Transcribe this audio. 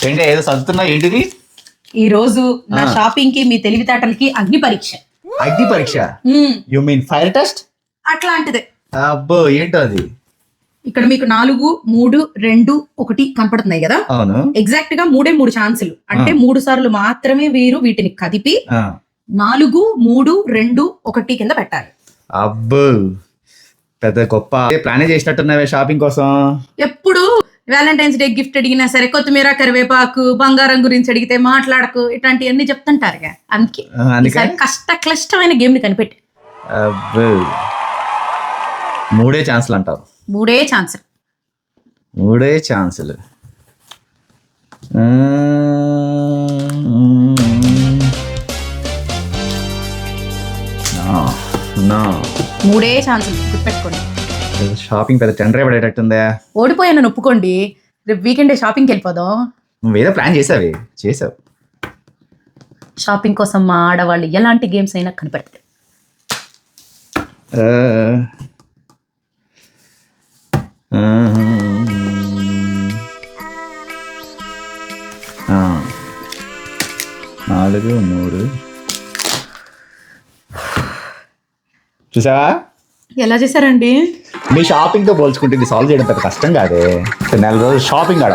ఏంటి ఏదో చదువుతున్నా ఏంటిది? ఈ రోజు నా షాపింగ్ కి మీ తెలివితేటలకి అగ్ని పరీక్ష. అగ్ని పరీక్ష? You mean fire test? అట్లాంటిదే. అబ్బో ఏంటో అది? ఇక్కడ మీకు 4, 3, 2, 1 కనపడుతున్నాయి కదా. అవును. ఎగ్జాక్ట్ గా 3 ఛాన్సులు, అంటే 3 సార్లు మాత్రమే వీరు వీటిని కదిపి 4, 3, 2, 1 కింద పెట్టాలి. అబ్బో పెద్ద గొప్ప ప్లానే చేసినట్టున్నావే షాపింగ్ కోసం. ఎప్పుడు వ్యాలంటైన్స్ డే గిఫ్ట్ అడిగినా సరే కొత్తిమీర, కరివేపాకు, బంగారం గురించి అడిగితే మాట్లాడకు, ఇట్లాంటివన్నీ చెప్తుంటారుగా. అందుకే క్లిష్టమైన గేమ్ ని కనిపెట్టి. అబ్బో 3 ఛాన్సులు అంటావు? 3 ఛాన్సులు. 3 ఛాన్సులు. నా 3 ఛాన్సులు గుర్తుపెట్టుకోండి. షాపింగ్ పెద్ద టెండర్ పడేటట్టుందే. ఓడిపోయాను ఒప్పుకోండి, రేపు వీకెండ్ షాపింగ్కి వెళ్ళిపోదాం. నువ్వు ఏదో ప్లాన్ చేసావు. షాపింగ్ కోసం మా ఆడవాళ్ళు ఎలాంటి గేమ్స్ అయినా కనిపెడతారు. నాలుగు 3 చూసావా? ఎలా చేశారండి? మీ షాపింగ్తో పోల్చుకుంటే ఇది సాల్వ్ చేయడం పెద్ద కష్టం కాదే. నెల రోజులు షాపింగ్ ఆడ